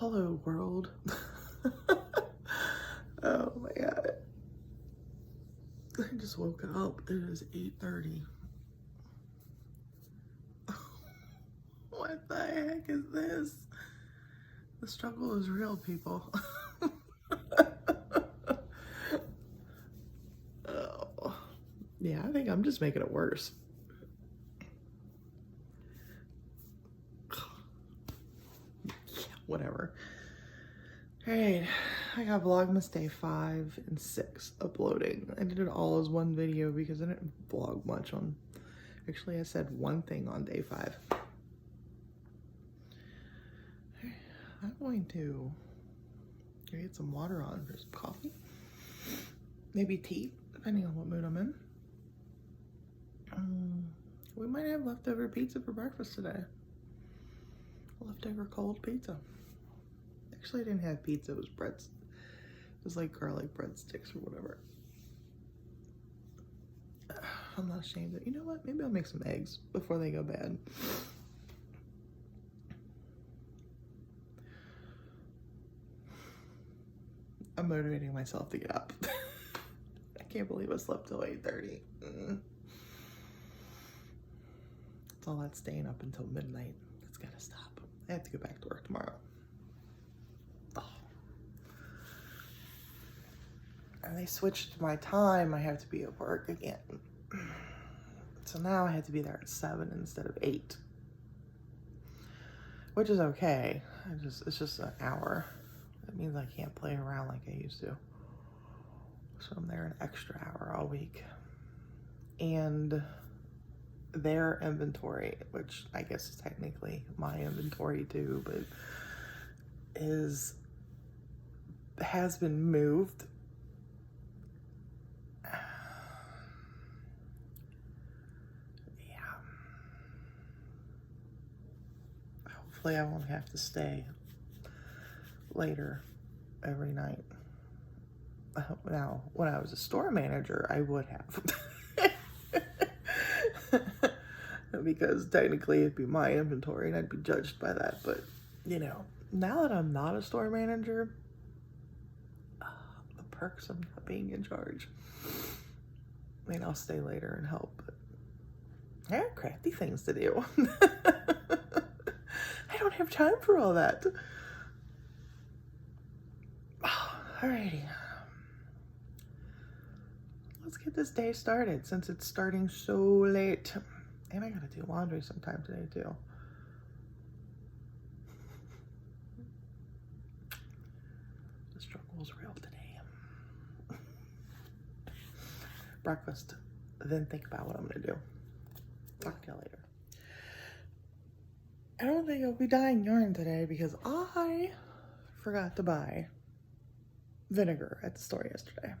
Hello world. Oh my god. I just woke up. It is 8:30. What the heck is this? The struggle is real, people. Oh. Yeah, I think I'm just making it worse. Whatever. Alright, I got Vlogmas day 5 and 6 uploading. I did it all as one video because I didn't vlog much on... Actually, I said one thing on day 5. I'm going to get some water on for some coffee. Maybe tea, depending on what mood I'm in. We might have leftover pizza for breakfast today. Leftover cold pizza. Actually, I didn't have pizza, it was breads. It was like garlic breadsticks or whatever. I'm not ashamed of it. You know what? Maybe I'll make some eggs before they go bad. I'm motivating myself to get up. I can't believe I slept till 8:30. It's all that staying up until midnight. It's gotta stop. I have to go back to work tomorrow. Oh. And they switched my time. I have to be at work again. So now I have to be there at 7 instead of 8. Which is okay. It's just an hour. That means I can't play around like I used to. So I'm there an extra hour all week. And their inventory, which I guess is technically my inventory too, but has been moved. Yeah. Hopefully I won't have to stay later every night. Now, when I was a store manager, I would have. Because technically it'd be my inventory and I'd be judged by that. But, you know, now that I'm not a store manager, the perks of not being in charge. I mean, I'll stay later and help, but I have crafty things to do. I don't have time for all that. Alrighty. Let's get this day started since it's starting so late. And I gotta do laundry sometime today too. The struggle is real today. Breakfast, then think about what I'm gonna do. Talk to you later. I don't think I'll be dyeing yarn today because I forgot to buy vinegar at the store yesterday.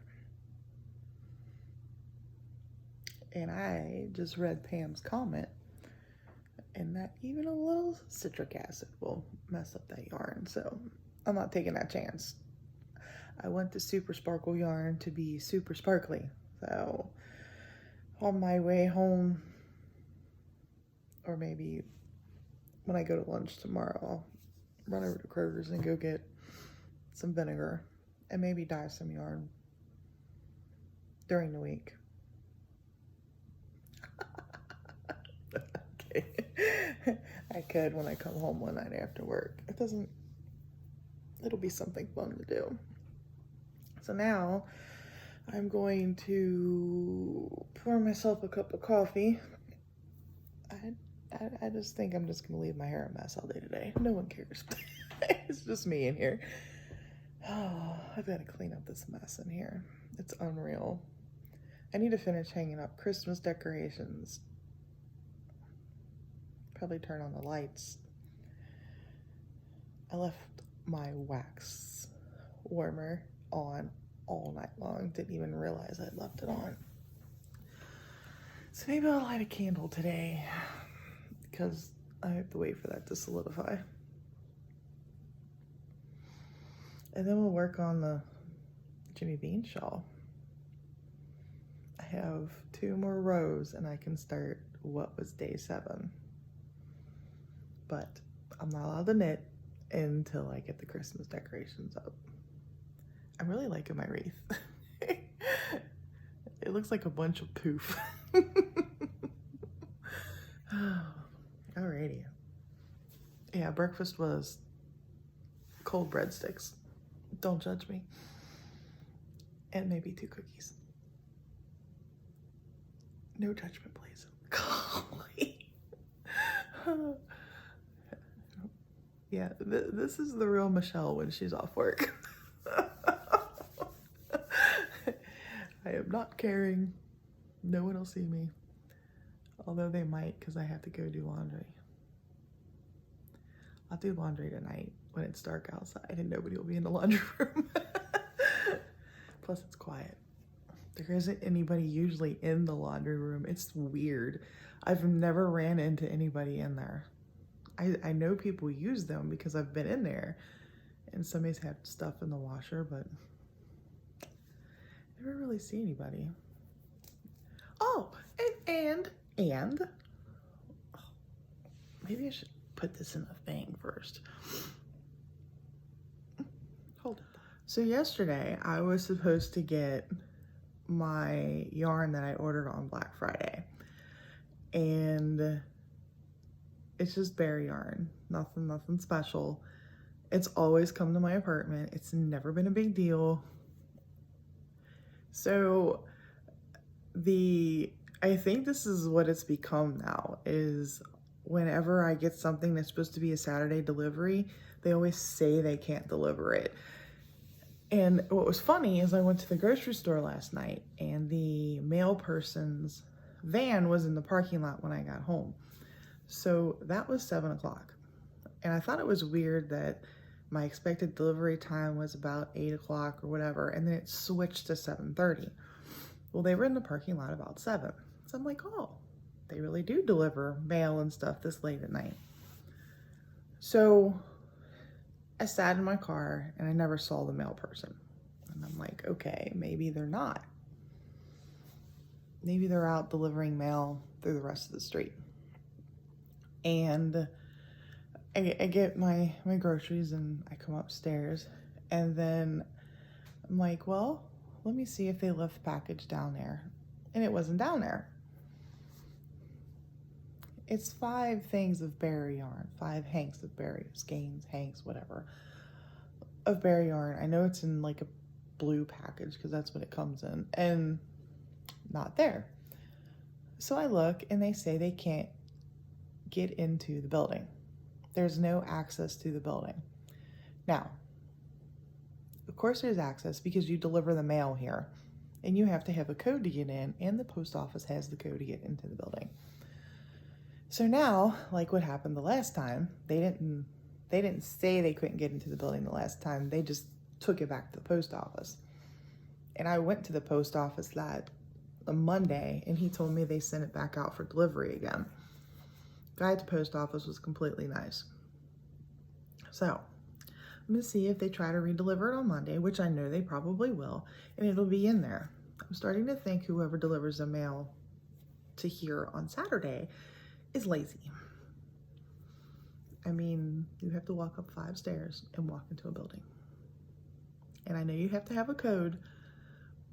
And I just read Pam's comment and that even a little citric acid will mess up that yarn. So I'm not taking that chance. I want the super sparkle yarn to be super sparkly. So on my way home, or maybe when I go to lunch tomorrow, I'll run over to Kroger's and go get some vinegar and maybe dye some yarn during the week. Okay. I could when I come home one night after work. It'll be something fun to do. So now I'm going to pour myself a cup of coffee. I just think I'm just gonna leave my hair a mess all day today. No one cares. It's just me in here. Oh, I've got to clean up this mess in here. It's unreal. I need to finish hanging up Christmas decorations. Probably turn on the lights. I left my wax warmer on all night long. Didn't even realize I'd left it on. So maybe I'll light a candle today because I have to wait for that to solidify. And then we'll work on the Jimmy Bean shawl. I have 2 more rows and I can start what was day 7. But I'm not allowed to knit until I get the Christmas decorations up. I'm really liking my wreath. It looks like a bunch of poof. Alrighty. Yeah, breakfast was cold breadsticks. Don't judge me. And maybe 2 cookies. No judgment, please. Yeah, this is the real Michelle when she's off work. I am not caring. No one will see me. Although they might, because I have to go do laundry. I'll do laundry tonight when it's dark outside and nobody will be in the laundry room. Plus it's quiet. There isn't anybody usually in the laundry room. It's weird. I've never ran into anybody in there. I know people use them because I've been in there and somebody's had stuff in the washer, but I never really see anybody. Oh, and maybe I should put this in the thing first. Hold it. So yesterday I was supposed to get my yarn that I ordered on Black Friday, and it's just bare yarn, nothing special. It's always come to my apartment. It's never been a big deal. So I think this is what it's become now, is whenever I get something that's supposed to be a Saturday delivery, they always say they can't deliver it. And what was funny is I went to the grocery store last night and the mail person's van was in the parking lot when I got home. So that was 7 o'clock. And I thought it was weird that my expected delivery time was about 8 o'clock or whatever, and then it switched to 7:30. Well, they were in the parking lot about 7. So I'm like, oh, they really do deliver mail and stuff this late at night. So I sat in my car and I never saw the mail person. And I'm like, okay, maybe they're not. Maybe they're out delivering mail through the rest of the street. And I get my groceries and I come upstairs, and then I'm like, well, let me see if they left the package down there. And it wasn't down there. It's 5 things of berry yarn, 5 hanks of berry, skeins, hanks, whatever, of berry yarn. I know it's in like a blue package because that's what it comes in, and not there. So I look and they say they can't get into the building. There's no access to the building. Now, of course there's access because you deliver the mail here and you have to have a code to get in, and the post office has the code to get into the building. So now, like what happened the last time, they didn't say they couldn't get into the building the last time. They just took it back to the post office. And I went to the post office that a Monday, and he told me they sent it back out for delivery again. Guy at the post office was completely nice. So I'm gonna see if they try to redeliver it on Monday, which I know they probably will, and it'll be in there. I'm starting to think whoever delivers the mail to here on Saturday is lazy. I mean, you have to walk up 5 stairs and walk into a building. And I know you have to have a code,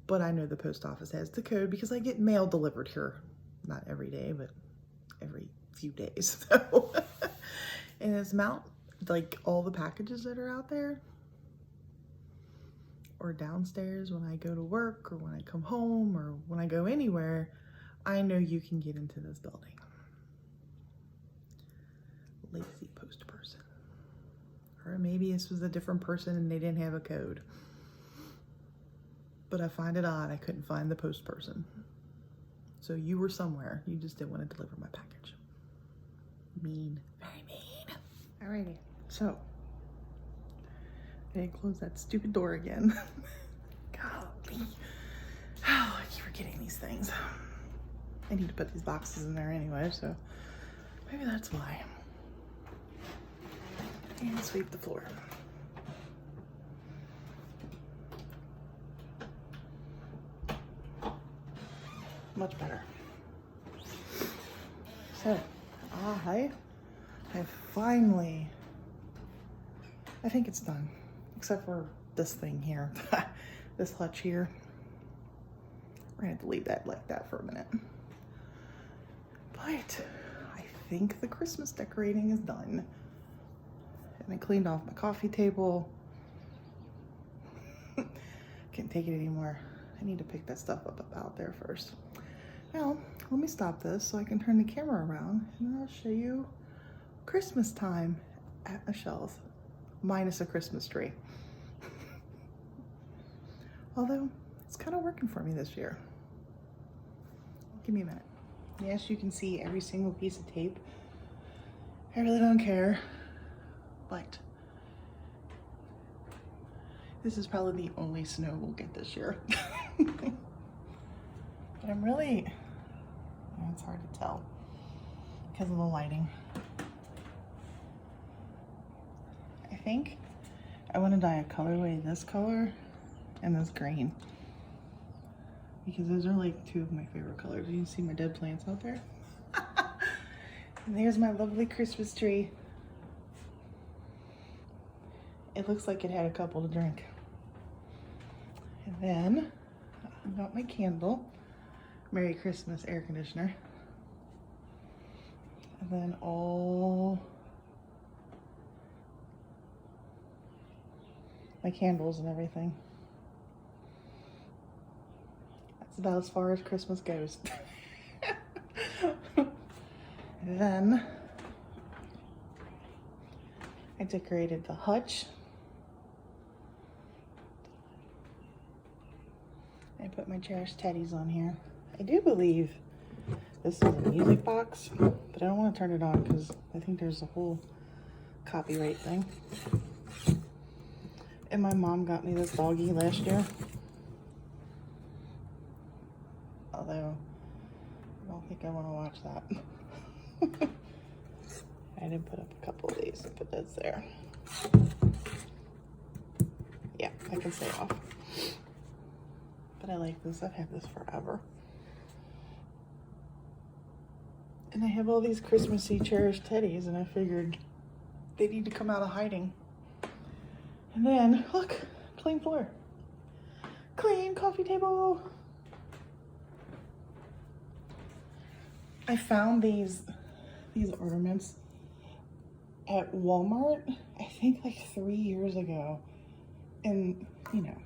but I know the post office has the code because I get mail delivered here. Not every day, but every few days. So, and it's like all the packages that are out there or downstairs when I go to work or when I come home or when I go anywhere, I know you can get into this building. Lazy post person. Or maybe this was a different person and they didn't have a code. But I find it odd I couldn't find the post person. So you were somewhere, you just didn't want to deliver my package. Mean, very mean. Alrighty, so I didn't close that stupid door again. Golly. Oh, I keep forgetting these things. I need to put these boxes in there anyway, so maybe that's why. And sweep the floor. Much better. So, I have finally I think it's done, except for this thing here, this hutch here. We're gonna have to leave that like that for a minute. But I think the Christmas decorating is done. And I cleaned off my coffee table. Can't take it anymore. I need to pick that stuff up out there first. Now, let me stop this so I can turn the camera around and I'll show you Christmas time at Michelle's, minus a Christmas tree. Although, it's kind of working for me this year. Give me a minute. Yes, you can see every single piece of tape. I really don't care, but this is probably the only snow we'll get this year. But I'm really, it's hard to tell because of the lighting. I think I want to dye a colorway this color and this green, because those are like two of my favorite colors. You can see my dead plants out there. And there's my lovely Christmas tree. It looks like it had a couple to drink. And then I got my candle. Merry Christmas air conditioner. And then all my candles and everything. That's about as far as Christmas goes. And then I decorated the hutch. I put my cherished teddies on here. I do believe this is a music box, but I don't want to turn it on because I think there's a whole copyright thing. And my mom got me this doggy last year. Although, I don't think I want to watch that. I did put up a couple of these, but that's there. Yeah, I can stay off. But I like this. I've had this forever. And I have all these Christmassy cherished teddies, and I figured they need to come out of hiding. And then, look, clean floor. Clean coffee table. I found these ornaments at Walmart, I think like 3 years ago. And, you know,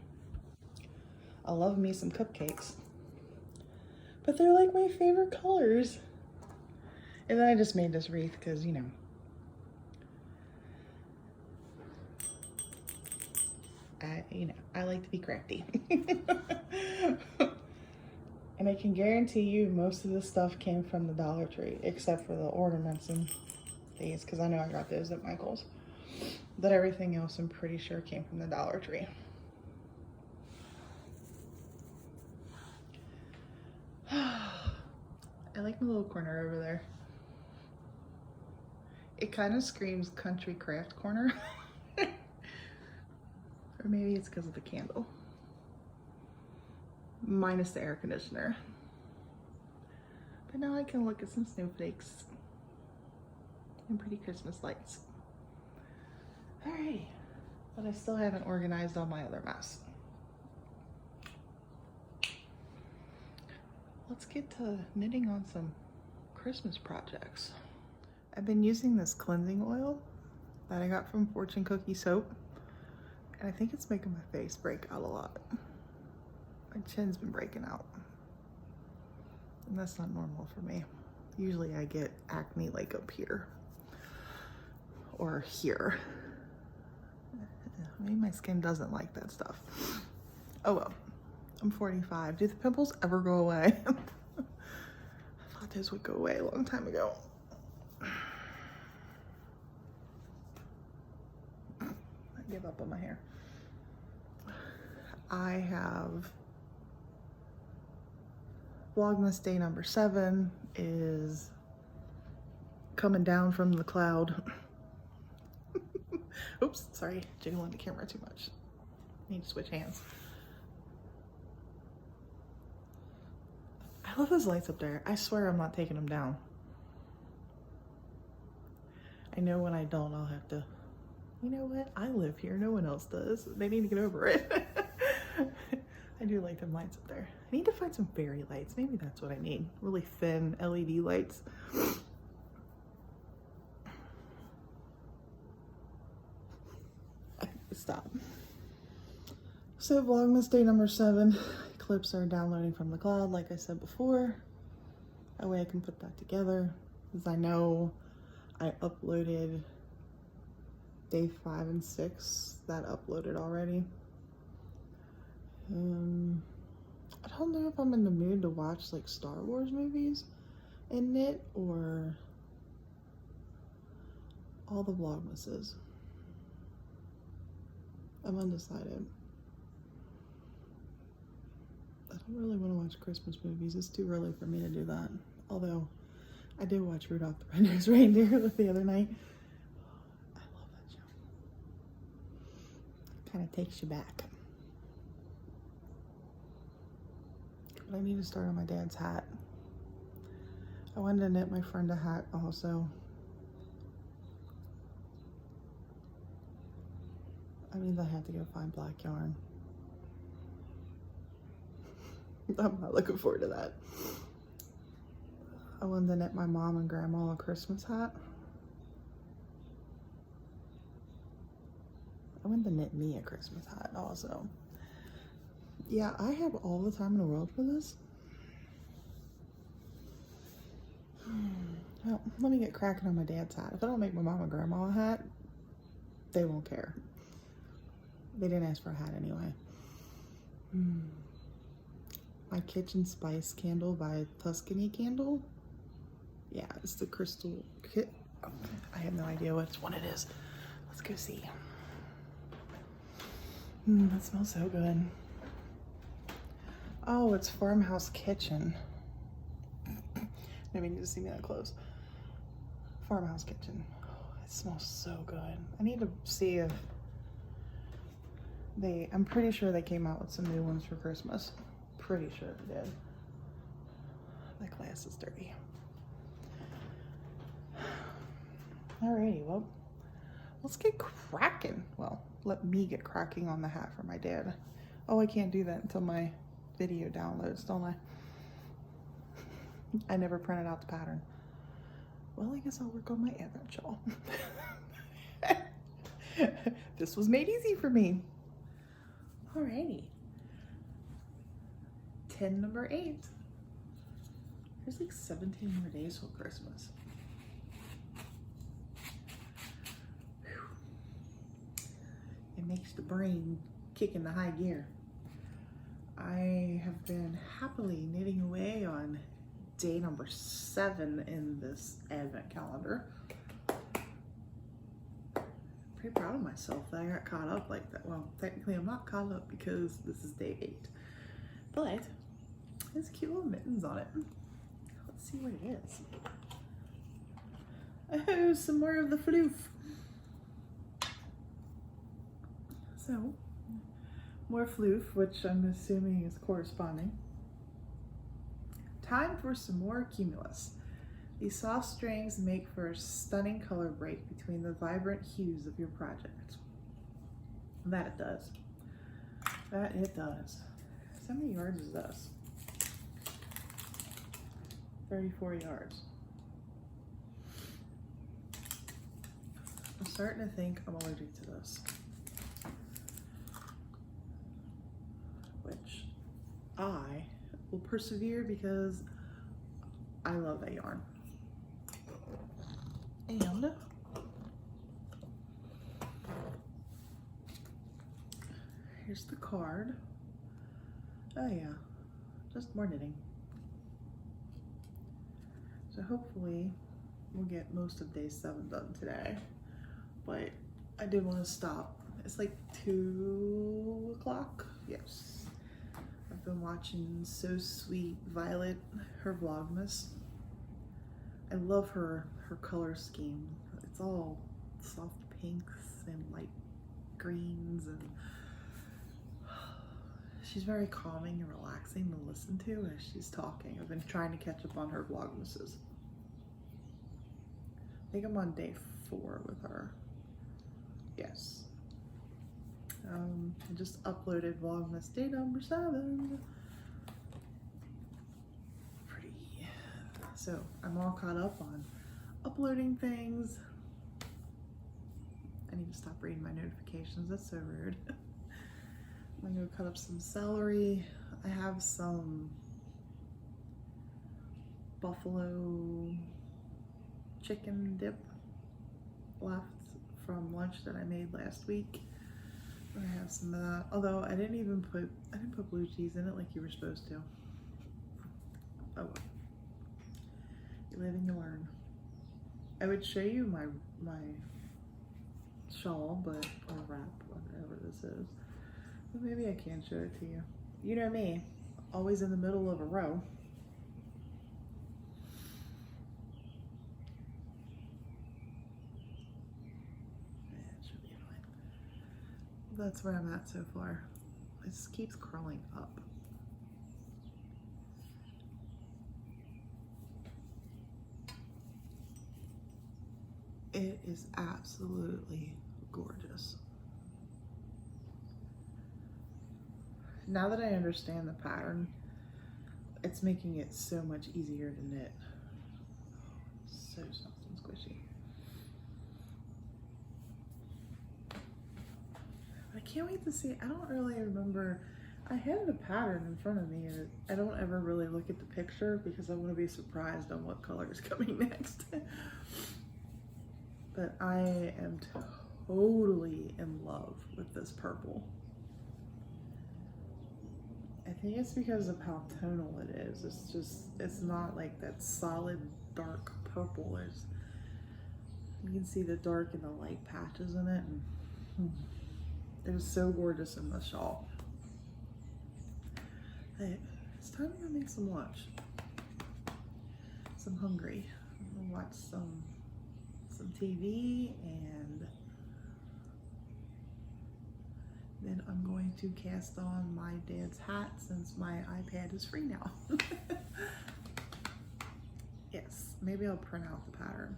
I love me some cupcakes. But they're like my favorite colors. And then I just made this wreath because, you know, I like to be crafty. And I can guarantee you most of this stuff came from the Dollar Tree, except for the ornaments and these, because I know I got those at Michael's. But everything else I'm pretty sure came from the Dollar Tree. I like my little corner over there. It kind of screams country craft corner. Or maybe it's because of the candle. Minus the air conditioner. But now I can look at some snowflakes and pretty Christmas lights. Alrighty, but I still haven't organized all my other mess. Let's get to knitting on some Christmas projects. I've been using this cleansing oil that I got from Fortune Cookie Soap, and I think it's making my face break out a lot. My chin's been breaking out, and that's not normal for me. Usually I get acne like up here or here. Maybe my skin doesn't like that stuff. Oh well, I'm 45. Do the pimples ever go away? I thought those would go away a long time ago. I give up on my hair. I have Vlogmas day number 7 is coming down from the cloud. Oops, sorry, jiggling the camera too much. Need to switch hands. I love those lights up there. I swear I'm not taking them down. I know when I don't, I'll have to You know what? I live here. No one else does. They need to get over it. I do like them lights up there. I need to find some fairy lights. Maybe that's what I need. Really thin LED lights. Stop. So Vlogmas day number 7. Clips are downloading from the cloud, like I said before. That way I can put that together. Because I know I uploaded day 5 and 6. That uploaded already. I don't know if I'm in the mood to watch like Star Wars movies in it or all the Vlogmases. I'm undecided. I don't really want to watch Christmas movies. It's too early for me to do that. Although I did watch Rudolph the Red-Nosed Reindeer the other night. I love that show. Kind of takes you back. But I need to start on my dad's hat. I wanted to knit my friend a hat also. I mean, I have to go find black yarn. I'm not looking forward to that. I wanted to knit my mom and grandma a Christmas hat. I wanted to knit me a Christmas hat also. Yeah, I have all the time in the world for this. Well, let me get cracking on my dad's hat. If I don't make my mom and grandma a hat, they won't care. They didn't ask for a hat anyway. My Kitchen Spice candle by Tuscany Candle. Yeah, it's the crystal kit. I have no idea which one it is. Let's go see. That smells so good. Oh, it's Farmhouse Kitchen. Maybe you need to see me that close. Farmhouse Kitchen. Oh, it smells so good. I need to see if I'm pretty sure they came out with some new ones for Christmas. Pretty sure they did. The glass is dirty. Alrighty, well, let's get cracking. Well, let me get cracking on the hat for my dad. Oh, I can't do that until my video downloads, don't I? I never printed out the pattern. Well, I guess I'll work on my Advent shawl. This was made easy for me. Alrighty. 10 number 8. There's like 17 more days till Christmas. Whew. It makes the brain kick in the high gear. I have been happily knitting away on day number 7 in this Advent calendar. Pretty proud of myself that I got caught up like that. Well, technically I'm not caught up because this is day 8. But it's cute little mittens on it. Let's see what it is. Oh, some more of the floof. So, more floof, which I'm assuming is corresponding. Time for some more cumulus. These soft strings make for a stunning color break between the vibrant hues of your project. That it does. That it does. How many yards is this? 34 yards. I'm starting to think I'm allergic to this. Which I will persevere because I love that yarn. And here's the card. Oh yeah, just more knitting. So hopefully we'll get most of day 7 done today. But I did want to stop. It's like 2 o'clock. Yes. I've been watching So Sweet Violet, her Vlogmas. I love her color scheme. It's all soft pinks and light greens, and she's very calming and relaxing to listen to as she's talking. I've been trying to catch up on her Vlogmases. I think I'm on day 4 with her. Yes. I just uploaded Vlogmas day number 7. Pretty. So I'm all caught up on uploading things. I need to stop reading my notifications. That's so rude. I'm gonna go cut up some celery. I have some buffalo chicken dip left from lunch that I made last week. I have some of that. Although I didn't put blue cheese in it like you were supposed to. Oh well. You live and you learn. I would show you my shawl, or wrap, whatever this is. But maybe I can show it to you. You know me, always in the middle of a row. It should be fine. That's where I'm at so far. It just keeps curling up. It is absolutely gorgeous. Now that I understand the pattern, it's making it so much easier to knit. So soft and squishy. I can't wait to see. I don't really remember. I had the pattern in front of me, and I don't ever really look at the picture because I want to be surprised on what color is coming next. But I am totally in love with this purple. I think it's because of how tonal it is. It's not like that solid dark purple. You can see the dark and the light patches in it. And it is so gorgeous in the shawl. Hey, it's time to make some lunch. So I'm hungry. I'm gonna watch some TV, and then I'm going to cast on my dad's hat since my iPad is free now. Yes, maybe I'll print out the pattern.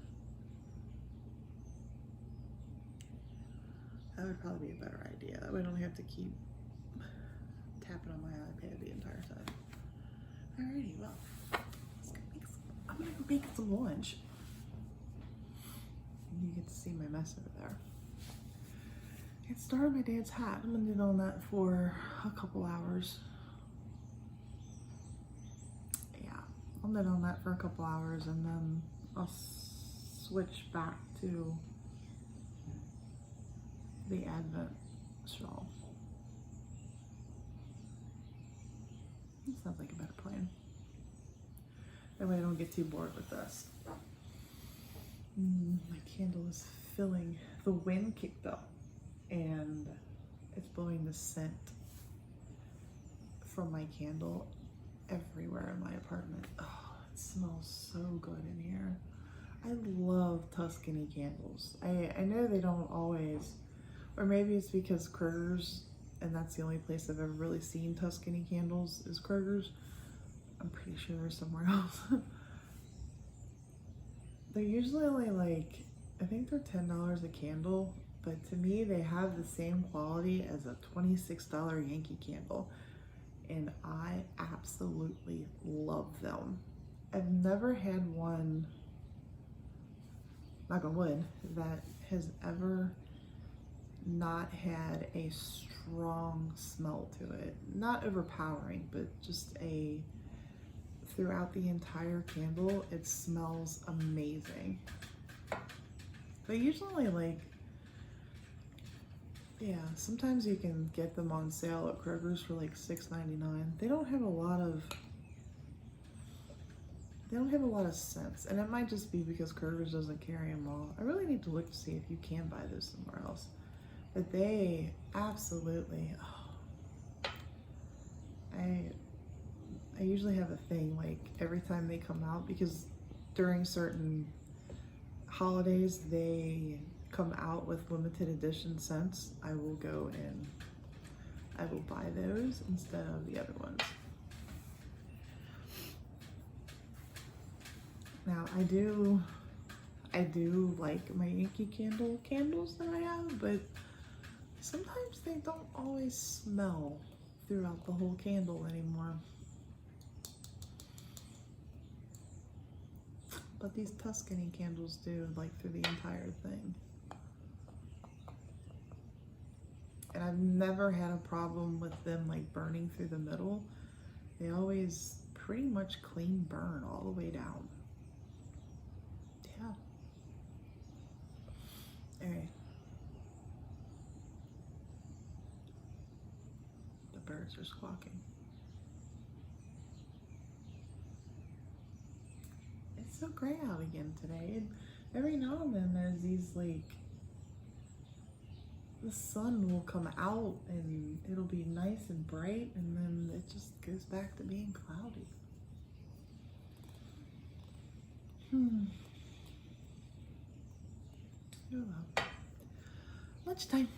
That would probably be a better idea. That way I don't have to keep tapping on my iPad the entire time. Alrighty, well, I'm gonna go make some lunch. You get to see my mess over there. I started my dad's hat. I'm gonna knit on that for a couple hours. Yeah, I'll knit on that for a couple hours, and then I'll switch back to the Advent shawl. It sounds like a better plan. That way I don't get too bored with this. My candle is filling. The wind kicked up and it's blowing the scent from my candle everywhere in my apartment. Oh, it smells so good in here. I love Tuscany candles. I know they don't always, or maybe it's because Kroger's, and that's the only place I've ever really seen Tuscany candles is Kroger's. I'm pretty sure there's somewhere else. They're usually only like, I think they're $10 a candle, but to me they have the same quality as a $26 Yankee candle, and I absolutely love them. I've never had one, knock on wood, that has ever not had a strong smell to it. Not overpowering, but just throughout the entire candle, it smells amazing. They usually sometimes you can get them on sale at Kroger's for like $6.99. They don't have a lot of scents, and it might just be because Kroger's doesn't carry them all. I really need to look to see if you can buy those somewhere else. But they absolutely, I usually have a thing like every time they come out, because during certain holidays they come out with limited edition scents. I will go and I will buy those instead of the other ones. Now I I do like my Yankee Candle candles that I have, but sometimes they don't always smell throughout the whole candle anymore. But these Tuscany candles do, like through the entire thing. And I've never had a problem with them like burning through the middle. They always pretty much clean burn all the way down. Yeah. Alright. The birds are squawking. It's so gray out again today. And every now and then there's these like, the sun will come out and it'll be nice and bright, and then it just goes back to being cloudy. Oh well. Lunchtime.